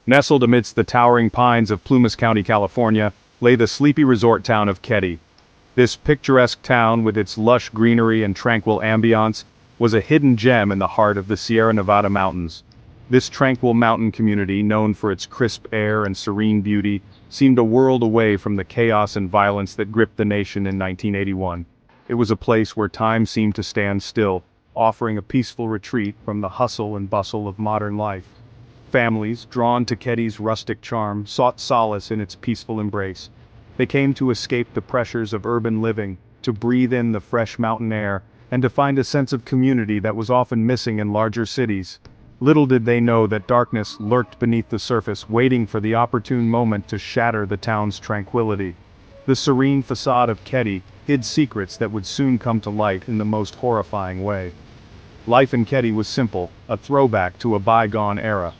Nestled amidst the towering pines of Plumas County, California, lay the sleepy resort town of Keddie. This picturesque town, with its lush greenery and tranquil ambiance, was a hidden gem in the heart of the Sierra Nevada mountains. This tranquil mountain community, known for its crisp air and serene beauty, seemed a world away from the chaos and violence that gripped the nation in 1981. It was a place where time seemed to stand still, offering a peaceful retreat from the hustle and bustle of modern life. Families, drawn to Keddie's rustic charm, sought solace in its peaceful embrace. They came to escape the pressures of urban living, to breathe in the fresh mountain air, and to find a sense of community that was often missing in larger cities. Little did they know that darkness lurked beneath the surface, waiting for the opportune moment to shatter the town's tranquility. The serene facade of Keddie hid secrets that would soon come to light in the most horrifying way. Life in Keddie was simple, a throwback to a bygone era.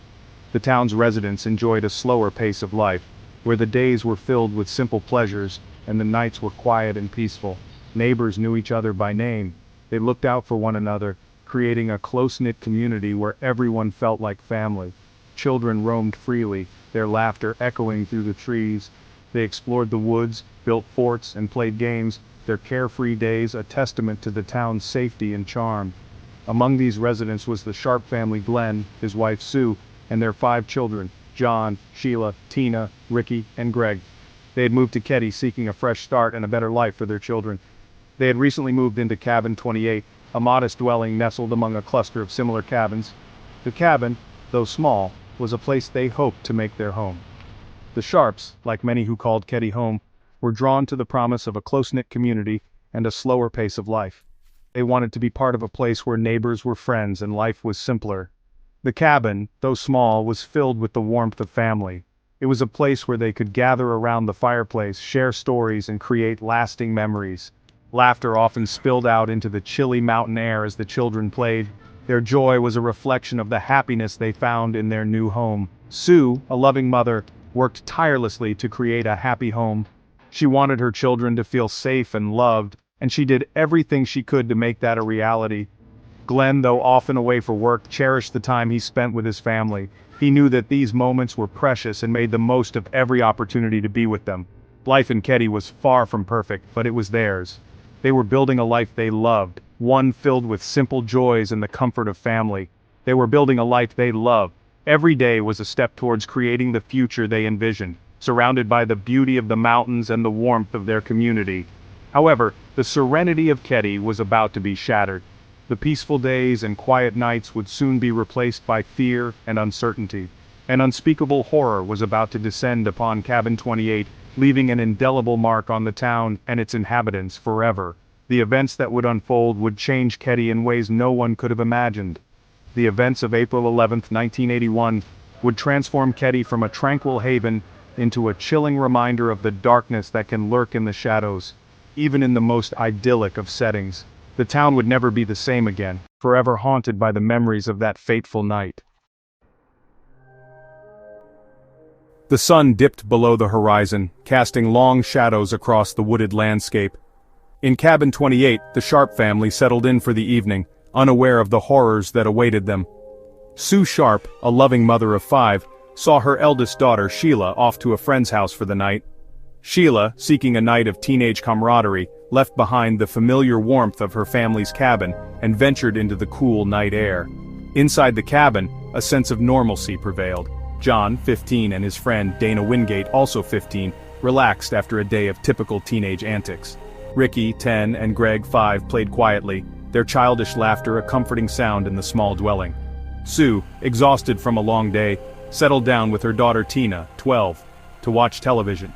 The town's residents enjoyed a slower pace of life, where the days were filled with simple pleasures, and the nights were quiet and peaceful. Neighbors knew each other by name. They looked out for one another, creating a close-knit community where everyone felt like family. Children roamed freely, their laughter echoing through the trees. They explored the woods, built forts, and played games, their carefree days a testament to the town's safety and charm. Among these residents was the Sharp family: Glenn, his wife Sue, and their 5 children, John, Sheila, Tina, Ricky, and Greg. They had moved to Keddie seeking a fresh start and a better life for their children. They had recently moved into Cabin 28, a modest dwelling nestled among a cluster of similar cabins. The cabin, though small, was a place they hoped to make their home. The Sharps, like many who called Keddie home, were drawn to the promise of a close-knit community and a slower pace of life. They wanted to be part of a place where neighbors were friends and life was simpler. The cabin, though small, was filled with the warmth of family. It was a place where they could gather around the fireplace, share stories, and create lasting memories. Laughter often spilled out into the chilly mountain air as the children played. Their joy was a reflection of the happiness they found in their new home. Sue, a loving mother, worked tirelessly to create a happy home. She wanted her children to feel safe and loved, and she did everything she could to make that a reality. Glenn, though often away for work, cherished the time he spent with his family. He knew that these moments were precious and made the most of every opportunity to be with them. Life in Keddie was far from perfect, but it was theirs. They were building a life they loved, one filled with simple joys and the comfort of family. They were building a life they loved. Every day was a step towards creating the future they envisioned, surrounded by the beauty of the mountains and the warmth of their community. However, the serenity of Keddie was about to be shattered. The peaceful days and quiet nights would soon be replaced by fear and uncertainty. An unspeakable horror was about to descend upon Cabin 28, leaving an indelible mark on the town and its inhabitants forever. The events that would unfold would change Keddie in ways no one could have imagined. The events of April 11, 1981, would transform Keddie from a tranquil haven into a chilling reminder of the darkness that can lurk in the shadows. Even in the most idyllic of settings, the town would never be the same again, forever haunted by the memories of that fateful night. The sun dipped below the horizon, casting long shadows across the wooded landscape. In Cabin 28, the Sharp family settled in for the evening, unaware of the horrors that awaited them. Sue Sharp, a loving mother of 5, saw her eldest daughter, Sheila, off to a friend's house for the night. Sheila, seeking a night of teenage camaraderie, left behind the familiar warmth of her family's cabin and ventured into the cool night air. Inside the cabin, a sense of normalcy prevailed. John, 15, and his friend, Dana Wingate, also 15, relaxed after a day of typical teenage antics. Ricky, 10, and Greg, 5, played quietly, their childish laughter a comforting sound in the small dwelling. Sue, exhausted from a long day, settled down with her daughter Tina, 12, to watch television.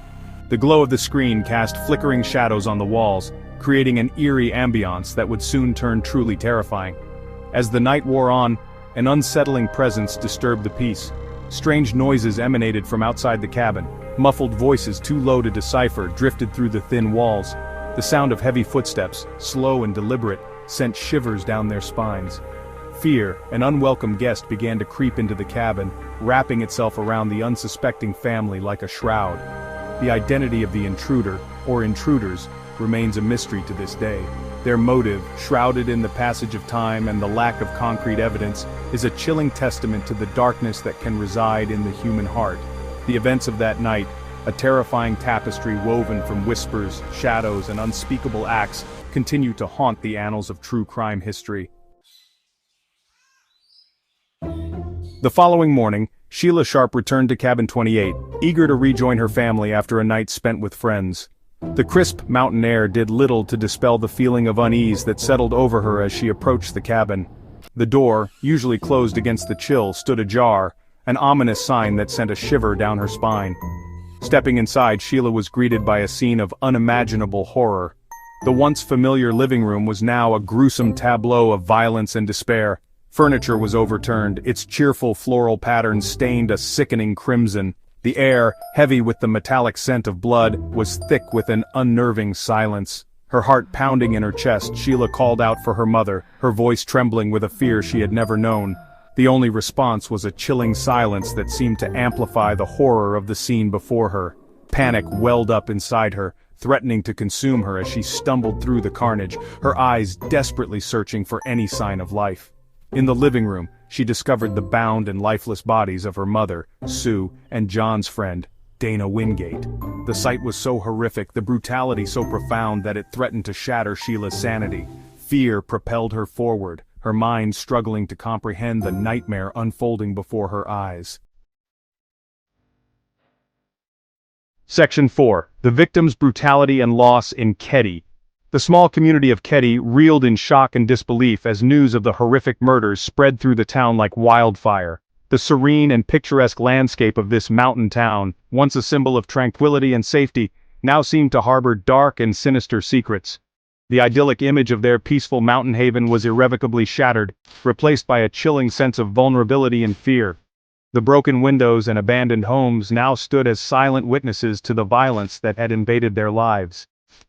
The glow of the screen cast flickering shadows on the walls, creating an eerie ambiance that would soon turn truly terrifying. As the night wore on, an unsettling presence disturbed the peace. Strange noises emanated from outside the cabin. Muffled voices too low to decipher drifted through the thin walls. The sound of heavy footsteps, slow and deliberate, sent shivers down their spines. Fear, an unwelcome guest, began to creep into the cabin, wrapping itself around the unsuspecting family like a shroud. The identity of the intruder, or intruders, remains a mystery to this day. Their motive, shrouded in the passage of time and the lack of concrete evidence, is a chilling testament to the darkness that can reside in the human heart. The events of that night, a terrifying tapestry woven from whispers, shadows, and unspeakable acts, continue to haunt the annals of true crime history. The following morning, Sheila Sharp returned to Cabin 28, eager to rejoin her family after a night spent with friends. The crisp mountain air did little to dispel the feeling of unease that settled over her as she approached the cabin. The door, usually closed against the chill, stood ajar, an ominous sign that sent a shiver down her spine. Stepping inside, Sheila was greeted by a scene of unimaginable horror. The once familiar living room was now a gruesome tableau of violence and despair. Furniture was overturned, its cheerful floral patterns stained a sickening crimson. The air, heavy with the metallic scent of blood, was thick with an unnerving silence. Her heart pounding in her chest, Sheila called out for her mother, her voice trembling with a fear she had never known. The only response was a chilling silence that seemed to amplify the horror of the scene before her. Panic welled up inside her, threatening to consume her as she stumbled through the carnage, her eyes desperately searching for any sign of life. In the living room, she discovered the bound and lifeless bodies of her mother, Sue, and John's friend, Dana Wingate. The sight was so horrific, the brutality so profound that it threatened to shatter Sheila's sanity. Fear propelled her forward, her mind struggling to comprehend the nightmare unfolding before her eyes. Section 4. The victim's brutality and loss in Keddie. The small community of Keddie reeled in shock and disbelief as news of the horrific murders spread through the town like wildfire. The serene and picturesque landscape of this mountain town, once a symbol of tranquility and safety, now seemed to harbor dark and sinister secrets. The idyllic image of their peaceful mountain haven was irrevocably shattered, replaced by a chilling sense of vulnerability and fear. The broken windows and abandoned homes now stood as silent witnesses to the violence that had invaded their lives.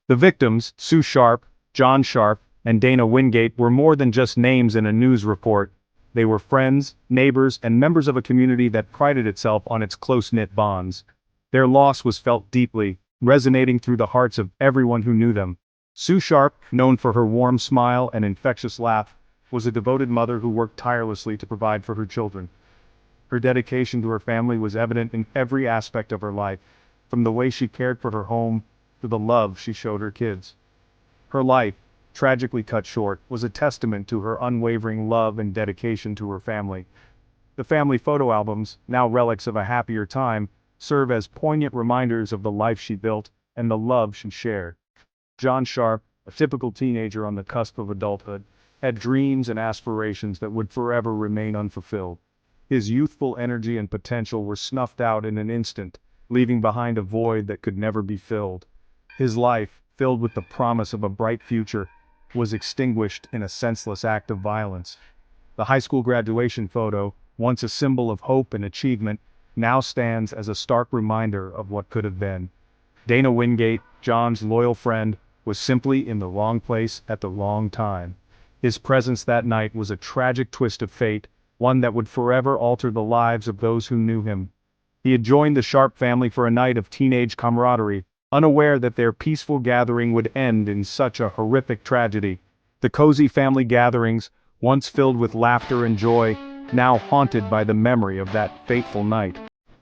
The victims, Sue Sharp, John Sharp, and Dana Wingate, were more than just names in a news report. They were friends, neighbors, and members of a community that prided itself on its close-knit bonds. Their loss was felt deeply, resonating through the hearts of everyone who knew them. Sue Sharp, known for her warm smile and infectious laugh, was a devoted mother who worked tirelessly to provide for her children. Her dedication to her family was evident in every aspect of her life, from the way she cared for her home to the love she showed her kids. Her life, tragically cut short, was a testament to her unwavering love and dedication to her family. The family photo albums, now relics of a happier time, serve as poignant reminders of the life she built and the love she shared. John Sharp, a typical teenager on the cusp of adulthood, had dreams and aspirations that would forever remain unfulfilled. His youthful energy and potential were snuffed out in an instant, leaving behind a void that could never be filled. His life, filled with the promise of a bright future, was extinguished in a senseless act of violence. The high school graduation photo, once a symbol of hope and achievement, now stands as a stark reminder of what could have been. Dana Wingate, John's loyal friend, was simply in the wrong place at the wrong time. His presence that night was a tragic twist of fate, one that would forever alter the lives of those who knew him. He had joined the Sharp family for a night of teenage camaraderie, unaware that their peaceful gathering would end in such a horrific tragedy. The cozy family gatherings, once filled with laughter and joy, now haunted by the memory of that fateful night.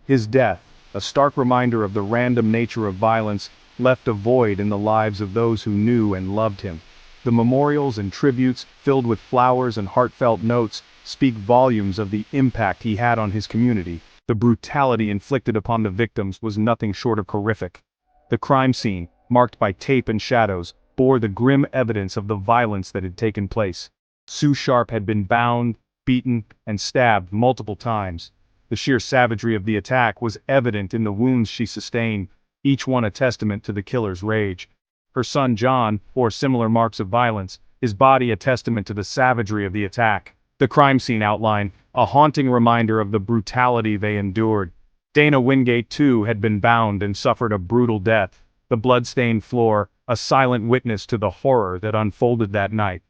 His death, a stark reminder of the random nature of violence, left a void in the lives of those who knew and loved him. The memorials and tributes, filled with flowers and heartfelt notes, speak volumes of the impact he had on his community. The brutality inflicted upon the victims was nothing short of horrific. The crime scene, marked by tape and shadows, bore the grim evidence of the violence that had taken place. Sue Sharp had been bound, beaten, and stabbed multiple times. The sheer savagery of the attack was evident in the wounds she sustained, each one a testament to the killer's rage. Her son John bore similar marks of violence, his body a testament to the savagery of the attack. The crime scene outline, a haunting reminder of the brutality they endured. Dana Wingate, too, had been bound and suffered a brutal death. The blood-stained floor, a silent witness to the horror that unfolded that night.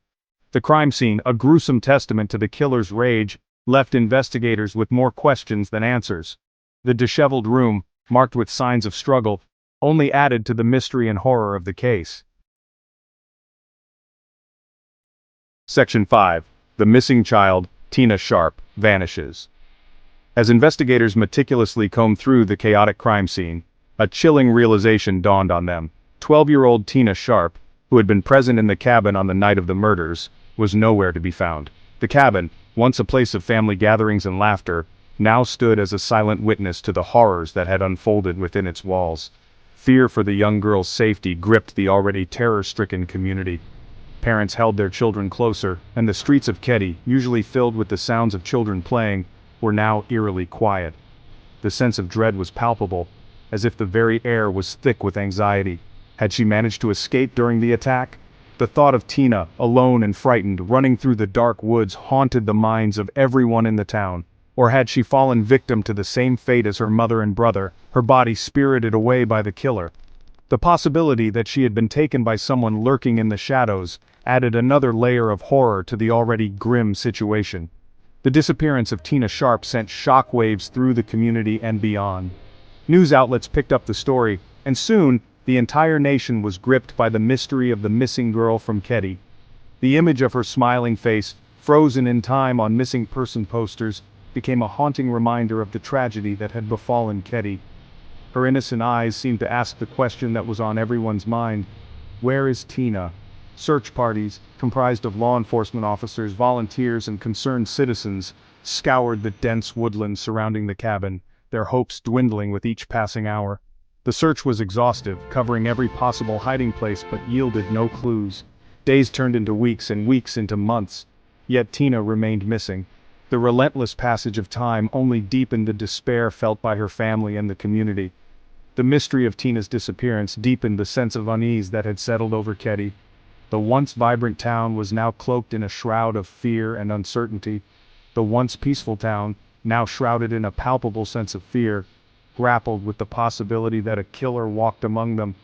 The crime scene, a gruesome testament to the killer's rage, left investigators with more questions than answers. The disheveled room, marked with signs of struggle, only added to the mystery and horror of the case. Section 5. The Missing Child, Tina Sharp, Vanishes. As investigators meticulously combed through the chaotic crime scene, a chilling realization dawned on them. 12-year-old Tina Sharp, who had been present in the cabin on the night of the murders, was nowhere to be found. The cabin, once a place of family gatherings and laughter, now stood as a silent witness to the horrors that had unfolded within its walls. Fear for the young girl's safety gripped the already terror-stricken community. Parents held their children closer, and the streets of Keddie, usually filled with the sounds of children playing, were now eerily quiet. The sense of dread was palpable, as if the very air was thick with anxiety. Had she managed to escape during the attack? The thought of Tina, alone and frightened, running through the dark woods haunted the minds of everyone in the town. Or had she fallen victim to the same fate as her mother and brother, her body spirited away by the killer? The possibility that she had been taken by someone lurking in the shadows added another layer of horror to the already grim situation. The disappearance of Tina Sharp sent shockwaves through the community and beyond. News outlets picked up the story, and soon, the entire nation was gripped by the mystery of the missing girl from Keddie. The image of her smiling face, frozen in time on missing person posters, became a haunting reminder of the tragedy that had befallen Keddie. Her innocent eyes seemed to ask the question that was on everyone's mind: where is Tina? Search parties, comprised of law enforcement officers, volunteers, and concerned citizens, scoured the dense woodland surrounding the cabin, their hopes dwindling with each passing hour. The search was exhaustive, covering every possible hiding place but yielded no clues. Days turned into weeks and weeks into months, yet Tina remained missing. The relentless passage of time only deepened the despair felt by her family and the community. The mystery of Tina's disappearance deepened the sense of unease that had settled over Keddie. The once vibrant town was now cloaked in a shroud of fear and uncertainty. The once peaceful town, now shrouded in a palpable sense of fear, grappled with the possibility that a killer walked among them.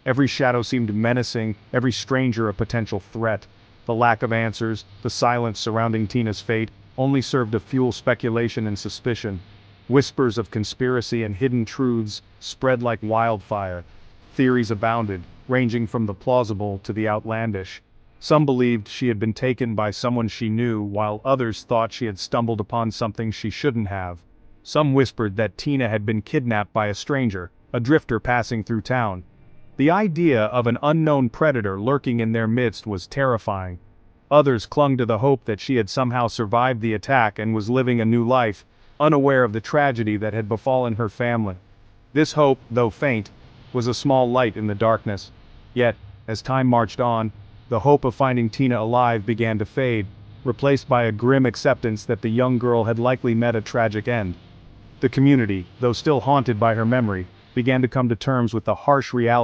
Every shadow seemed menacing, every stranger a potential threat. The lack of answers, the silence surrounding Tina's fate, only served to fuel speculation and suspicion. Whispers of conspiracy and hidden truths spread like wildfire. Theories abounded, ranging from the plausible to the outlandish. Some believed she had been taken by someone she knew, while others thought she had stumbled upon something she shouldn't have. Some whispered that Tina had been kidnapped by a stranger, a drifter passing through town. The idea of an unknown predator lurking in their midst was terrifying. Others clung to the hope that she had somehow survived the attack and was living a new life, unaware of the tragedy that had befallen her family. This hope, though faint, was a small light in the darkness. Yet, as time marched on, the hope of finding Tina alive began to fade, replaced by a grim acceptance that the young girl had likely met a tragic end. The community, though still haunted by her memory, began to come to terms with the harsh reality